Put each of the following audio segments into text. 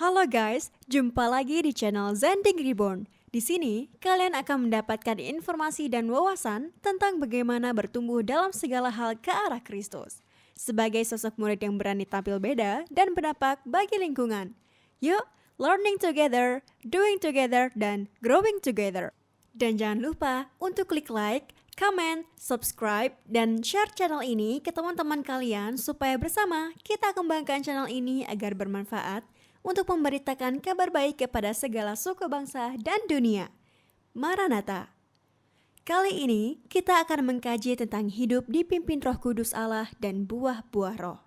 Halo guys, jumpa lagi di channel Zending Reborn. Di sini, kalian akan mendapatkan informasi dan wawasan tentang bagaimana bertumbuh dalam segala hal ke arah Kristus. Sebagai sosok murid yang berani tampil beda dan berdampak bagi lingkungan. Yuk, learning together, doing together, dan growing together. Dan jangan lupa untuk klik like, comment, subscribe, dan share channel ini ke teman-teman kalian supaya bersama kita kembangkan channel ini agar bermanfaat untuk memberitakan kabar baik kepada segala suku bangsa dan dunia. Maranatha. Kali ini kita akan mengkaji tentang hidup dipimpin Roh Kudus Allah dan buah-buah roh.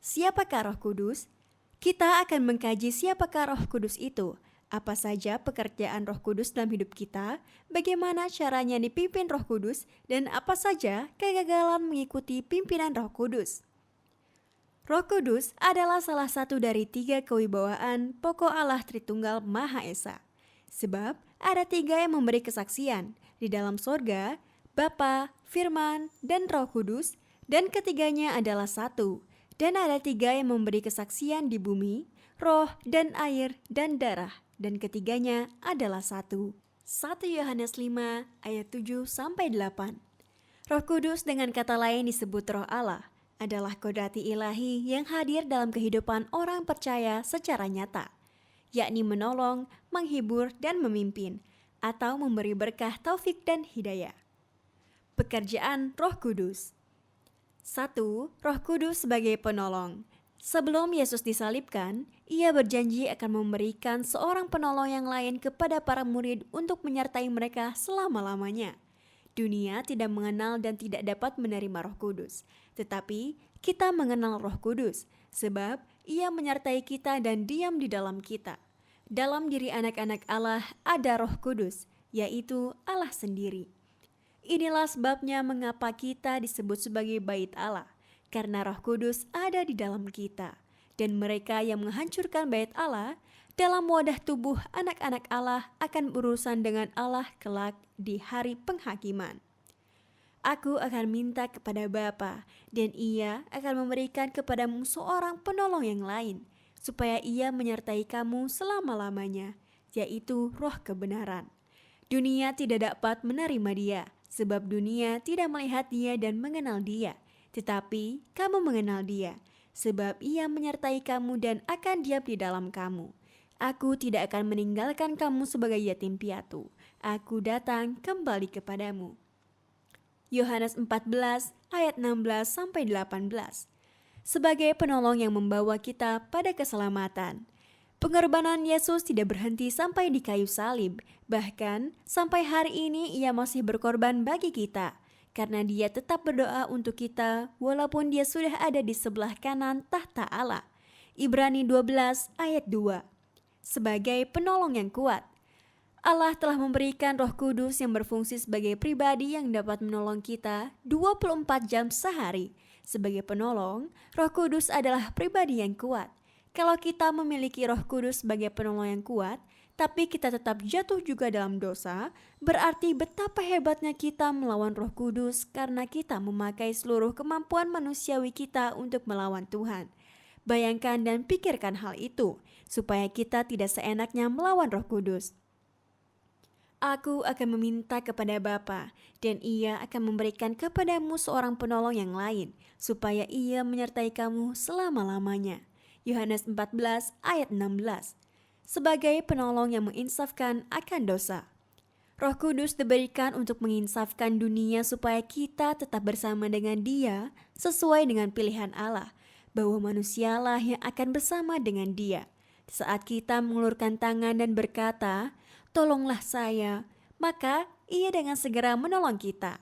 Siapakah Roh Kudus? Kita akan mengkaji siapakah Roh Kudus itu, apa saja pekerjaan Roh Kudus dalam hidup kita, bagaimana caranya dipimpin Roh Kudus, dan apa saja kegagalan mengikuti pimpinan Roh Kudus. Roh Kudus adalah salah satu dari 3 kewibawaan pokok Allah Tritunggal Maha Esa. Sebab ada 3 yang memberi kesaksian, di dalam sorga, Bapa, Firman, dan Roh Kudus, dan ketiganya adalah satu. Dan ada 3 yang memberi kesaksian di bumi, roh dan air dan darah, dan ketiganya adalah satu. 1 Yohanes 5 ayat 7-8. Roh Kudus dengan kata lain disebut Roh Allah, adalah kodrat ilahi yang hadir dalam kehidupan orang percaya secara nyata, yakni menolong, menghibur, dan memimpin, atau memberi berkah taufik dan hidayah. Pekerjaan Roh Kudus. 1. Roh Kudus sebagai penolong. Sebelum Yesus disalibkan, ia berjanji akan memberikan seorang penolong yang lain kepada para murid untuk menyertai mereka selama-lamanya. Dunia tidak mengenal dan tidak dapat menerima Roh Kudus, tetapi kita mengenal Roh Kudus, sebab ia menyertai kita dan diam di dalam kita. Dalam diri anak-anak Allah ada Roh Kudus, yaitu Allah sendiri. Inilah sebabnya mengapa kita disebut sebagai bait Allah, karena Roh Kudus ada di dalam kita. Dan mereka yang menghancurkan bait Allah dalam wadah tubuh anak-anak Allah akan berurusan dengan Allah kelak di hari penghakiman. Aku akan minta kepada Bapa, dan ia akan memberikan kepadamu seorang penolong yang lain, supaya ia menyertai kamu selama-lamanya, yaitu Roh kebenaran. Dunia tidak dapat menerima dia, sebab dunia tidak melihat dia dan mengenal dia. Tetapi kamu mengenal dia, sebab ia menyertai kamu dan akan diam di dalam kamu. Aku tidak akan meninggalkan kamu sebagai yatim piatu. Aku datang kembali kepadamu. Yohanes 14 ayat 16-18. Sebagai penolong yang membawa kita pada keselamatan. Pengorbanan Yesus tidak berhenti sampai di kayu salib. Bahkan sampai hari ini ia masih berkorban bagi kita. Karena dia tetap berdoa untuk kita walaupun dia sudah ada di sebelah kanan tahta Allah. Ibrani 12 ayat 2. Sebagai penolong yang kuat. Allah telah memberikan Roh Kudus yang berfungsi sebagai pribadi yang dapat menolong kita 24 jam sehari. Sebagai penolong, Roh Kudus adalah pribadi yang kuat. Kalau kita memiliki Roh Kudus sebagai penolong yang kuat, tapi kita tetap jatuh juga dalam dosa, berarti betapa hebatnya kita melawan Roh Kudus karena kita memakai seluruh kemampuan manusiawi kita untuk melawan Tuhan. Bayangkan dan pikirkan hal itu, supaya kita tidak seenaknya melawan Roh Kudus. Aku akan meminta kepada Bapa, dan ia akan memberikan kepadamu seorang penolong yang lain, supaya ia menyertai kamu selama-lamanya. Yohanes 14 ayat 16. Sebagai penolong yang menginsafkan akan dosa. Roh Kudus diberikan untuk menginsafkan dunia supaya kita tetap bersama dengan Dia sesuai dengan pilihan Allah, bahwa manusialah yang akan bersama dengan Dia. Saat kita mengulurkan tangan dan berkata, "Tolonglah saya," maka ia dengan segera menolong kita.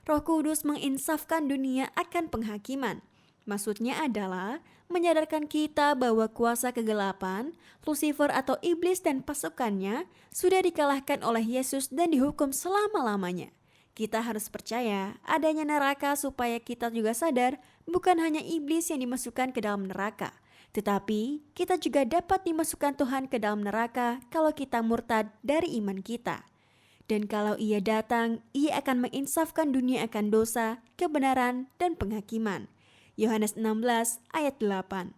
Roh Kudus menginsafkan dunia akan penghakiman. Maksudnya adalah menyadarkan kita bahwa kuasa kegelapan, Lucifer atau iblis dan pasukannya sudah dikalahkan oleh Yesus dan dihukum selama-lamanya. Kita harus percaya adanya neraka supaya kita juga sadar bukan hanya iblis yang dimasukkan ke dalam neraka, tetapi kita juga dapat dimasukkan Tuhan ke dalam neraka kalau kita murtad dari iman kita. Dan kalau ia datang, ia akan menginsafkan dunia akan dosa, kebenaran, dan penghakiman. Yohanes 16 ayat 8.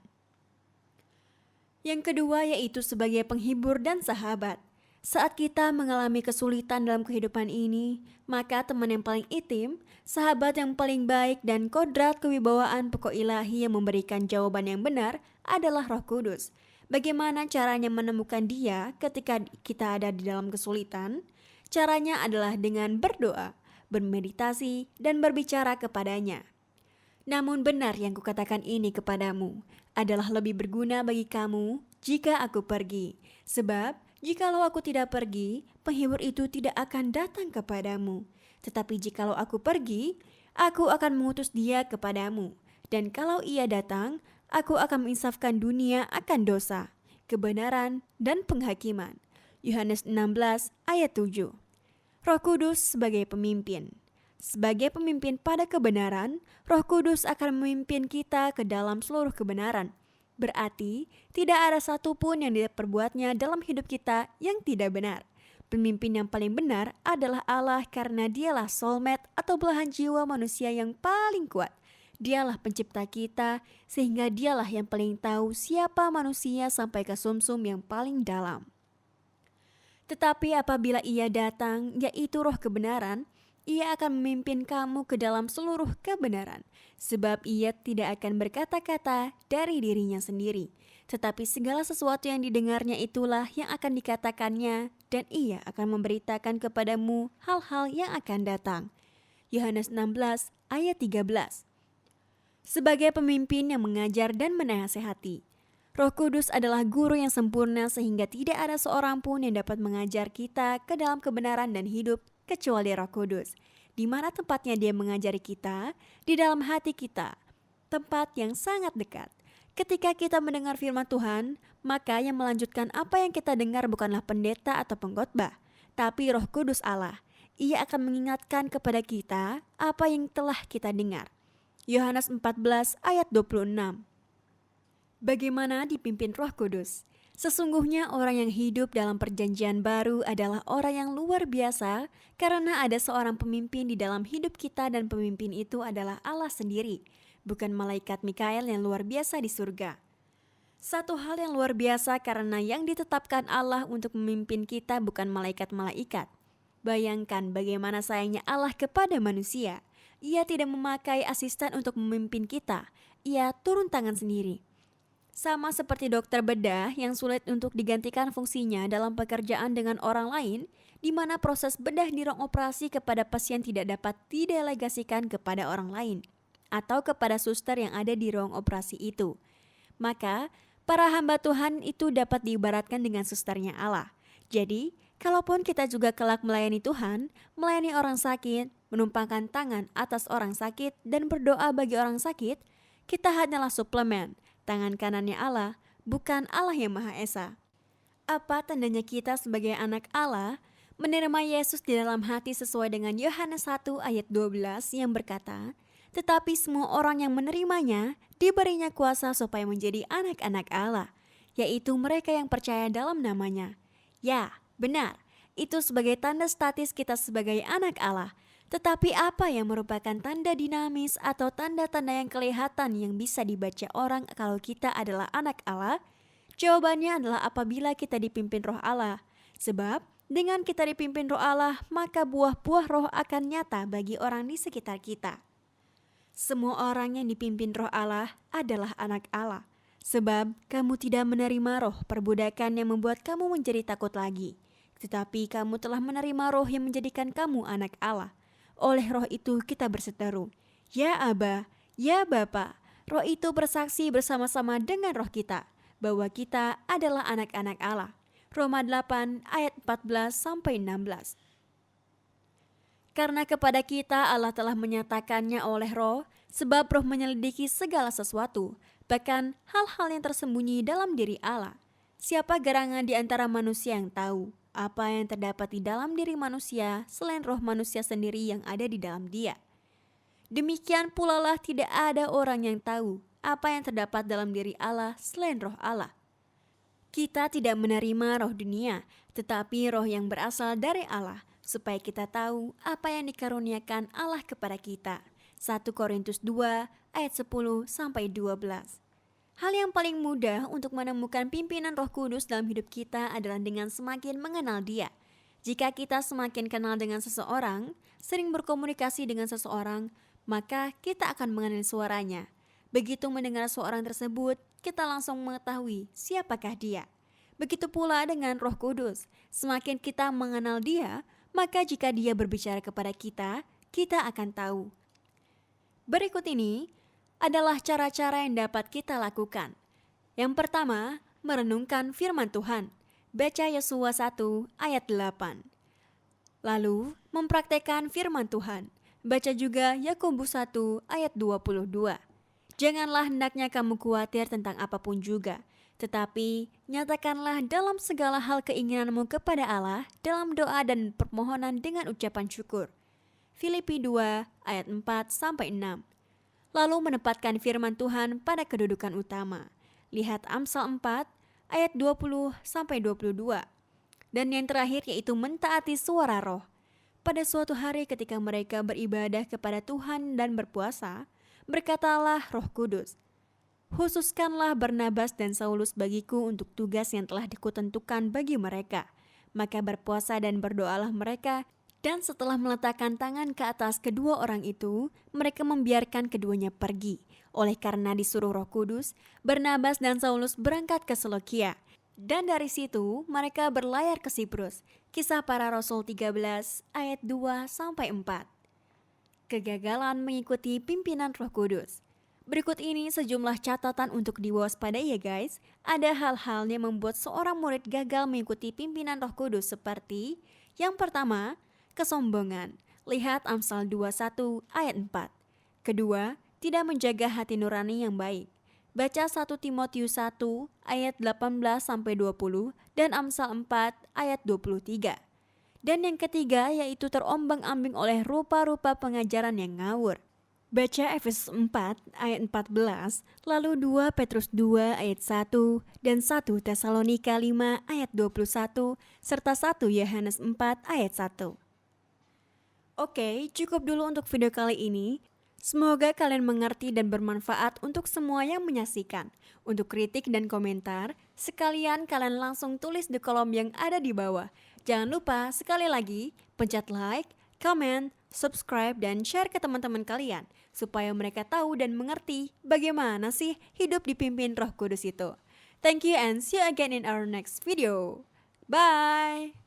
Yang kedua yaitu sebagai penghibur dan sahabat. Saat kita mengalami kesulitan dalam kehidupan ini, maka teman yang paling intim, sahabat yang paling baik dan kodrat kewibawaan pokok ilahi yang memberikan jawaban yang benar adalah Roh Kudus. Bagaimana caranya menemukan Dia ketika kita ada di dalam kesulitan? Caranya adalah dengan berdoa, bermeditasi, dan berbicara kepadanya. Namun benar yang kukatakan ini kepadamu adalah lebih berguna bagi kamu jika aku pergi. Sebab jikalau aku tidak pergi, penghibur itu tidak akan datang kepadamu. Tetapi jikalau aku pergi, aku akan mengutus Dia kepadamu. Dan kalau Ia datang, aku akan menginsafkan dunia akan dosa, kebenaran, dan penghakiman. Yohanes 16 ayat 7. Roh Kudus sebagai pemimpin. Sebagai pemimpin pada kebenaran, Roh Kudus akan memimpin kita ke dalam seluruh kebenaran. Berarti, tidak ada satupun yang diperbuatnya dalam hidup kita yang tidak benar. Pemimpin yang paling benar adalah Allah karena Dialah soulmate atau belahan jiwa manusia yang paling kuat. Dialah pencipta kita, sehingga Dialah yang paling tahu siapa manusia sampai ke sumsum yang paling dalam. Tetapi apabila Ia datang, yaitu Roh kebenaran, Ia akan memimpin kamu ke dalam seluruh kebenaran, sebab Ia tidak akan berkata-kata dari dirinya sendiri, tetapi segala sesuatu yang didengarnya itulah yang akan dikatakannya, dan Ia akan memberitakan kepadamu hal-hal yang akan datang. Yohanes 16 ayat 13. Sebagai pemimpin yang mengajar dan menasehati, Roh Kudus adalah guru yang sempurna sehingga tidak ada seorang pun yang dapat mengajar kita ke dalam kebenaran dan hidup kecuali Roh Kudus. Di mana tempatnya Dia mengajari kita? Di dalam hati kita, tempat yang sangat dekat. Ketika kita mendengar firman Tuhan, maka yang melanjutkan apa yang kita dengar bukanlah pendeta atau pengkhotbah, tapi Roh Kudus Allah. Ia akan mengingatkan kepada kita apa yang telah kita dengar. Yohanes 14 ayat 26. Bagaimana dipimpin Roh Kudus? Sesungguhnya orang yang hidup dalam perjanjian baru adalah orang yang luar biasa karena ada seorang pemimpin di dalam hidup kita dan pemimpin itu adalah Allah sendiri, bukan malaikat Mikael yang luar biasa di surga. Satu hal yang luar biasa karena yang ditetapkan Allah untuk memimpin kita bukan malaikat-malaikat. Bayangkan bagaimana sayangnya Allah kepada manusia. Ia tidak memakai asisten untuk memimpin kita, Ia turun tangan sendiri. Sama seperti dokter bedah yang sulit untuk digantikan fungsinya dalam pekerjaan dengan orang lain, di mana proses bedah di ruang operasi kepada pasien tidak dapat didelegasikan kepada orang lain, atau kepada suster yang ada di ruang operasi itu. Maka, para hamba Tuhan itu dapat diibaratkan dengan susternya Allah. Jadi, kalaupun kita juga kelak melayani Tuhan, melayani orang sakit, menumpangkan tangan atas orang sakit, dan berdoa bagi orang sakit, kita hanyalah suplemen, tangan kanannya Allah, bukan Allah yang Maha Esa. Apa tandanya kita sebagai anak Allah menerima Yesus di dalam hati sesuai dengan Yohanes 1 ayat 12 yang berkata, tetapi semua orang yang menerimanya diberinya kuasa supaya menjadi anak-anak Allah, yaitu mereka yang percaya dalam namanya. Ya, benar, itu sebagai tanda statis kita sebagai anak Allah. Tetapi apa yang merupakan tanda dinamis atau tanda-tanda yang kelihatan yang bisa dibaca orang kalau kita adalah anak Allah? Jawabannya adalah apabila kita dipimpin Roh Allah. Sebab dengan kita dipimpin Roh Allah, maka buah-buah Roh akan nyata bagi orang di sekitar kita. Semua orang yang dipimpin Roh Allah adalah anak Allah. Sebab kamu tidak menerima roh perbudakan yang membuat kamu menjadi takut lagi. Tetapi kamu telah menerima Roh yang menjadikan kamu anak Allah. Oleh Roh itu kita berseteru, ya Aba, ya Bapa. Roh itu bersaksi bersama-sama dengan roh kita bahwa kita adalah anak-anak Allah. Roma 8 ayat 14-16. Karena kepada kita Allah telah menyatakannya oleh Roh, sebab Roh menyelidiki segala sesuatu, bahkan hal-hal yang tersembunyi dalam diri Allah. Siapa gerangan di antara manusia yang tahu apa yang terdapat di dalam diri manusia selain roh manusia sendiri yang ada di dalam dia? Demikian pula lah tidak ada orang yang tahu apa yang terdapat dalam diri Allah selain roh Allah. Kita tidak menerima roh dunia, tetapi roh yang berasal dari Allah, supaya kita tahu apa yang dikaruniakan Allah kepada kita. 1 Korintus 2 ayat 10-12. Hal yang paling mudah untuk menemukan pimpinan Roh Kudus dalam hidup kita adalah dengan semakin mengenal Dia. Jika kita semakin kenal dengan seseorang, sering berkomunikasi dengan seseorang, maka kita akan mengenali suaranya. Begitu mendengar seorang tersebut, kita langsung mengetahui siapakah dia. Begitu pula dengan Roh Kudus. Semakin kita mengenal Dia, maka jika Dia berbicara kepada kita, kita akan tahu. Berikut ini adalah cara-cara yang dapat kita lakukan. Yang pertama, merenungkan firman Tuhan. Baca Yosua 1 ayat 8. Lalu, mempraktekkan firman Tuhan. Baca juga Yakobus 1 ayat 22. Janganlah hendaknya kamu khawatir tentang apapun juga, tetapi nyatakanlah dalam segala hal keinginanmu kepada Allah dalam doa dan permohonan dengan ucapan syukur. Filipi 2 ayat 4-6. Lalu menempatkan firman Tuhan pada kedudukan utama. Lihat Amsal 4 ayat 20-22. Dan yang terakhir yaitu mentaati suara Roh. Pada suatu hari ketika mereka beribadah kepada Tuhan dan berpuasa, berkatalah Roh Kudus, "Khususkanlah Barnabas dan Saulus bagiku untuk tugas yang telah dikutentukan bagi mereka." Maka berpuasa dan berdoalah mereka. Dan setelah meletakkan tangan ke atas kedua orang itu, mereka membiarkan keduanya pergi. Oleh karena disuruh Roh Kudus, Barnabas dan Saulus berangkat ke Selokia. Dan dari situ mereka berlayar ke Siprus. Kisah Para Rasul 13 ayat 2-4. Kegagalan mengikuti pimpinan Roh Kudus. Berikut ini sejumlah catatan untuk diwaspadai ya guys. Ada hal-hal yang membuat seorang murid gagal mengikuti pimpinan Roh Kudus seperti yang pertama, kesombongan. Lihat Amsal 21 ayat 4. Kedua, tidak menjaga hati nurani yang baik. Baca 1 Timotius 1 ayat 18-20 dan Amsal 4 ayat 23. Dan yang ketiga yaitu terombang-ambing oleh rupa-rupa pengajaran yang ngawur. Baca Efesus 4 ayat 14, lalu 2 Petrus 2 ayat 1 dan 1 Tesalonika 5 ayat 21 serta 1 Yohanes 4 ayat 1. Oke, cukup dulu untuk video kali ini. Semoga kalian mengerti dan bermanfaat untuk semua yang menyaksikan. Untuk kritik dan komentar, sekalian kalian langsung tulis di kolom yang ada di bawah. Jangan lupa sekali lagi, pencet like, comment, subscribe, dan share ke teman-teman kalian. Supaya mereka tahu dan mengerti bagaimana sih hidup dipimpin Roh Kudus itu. Thank you and see you again in our next video. Bye!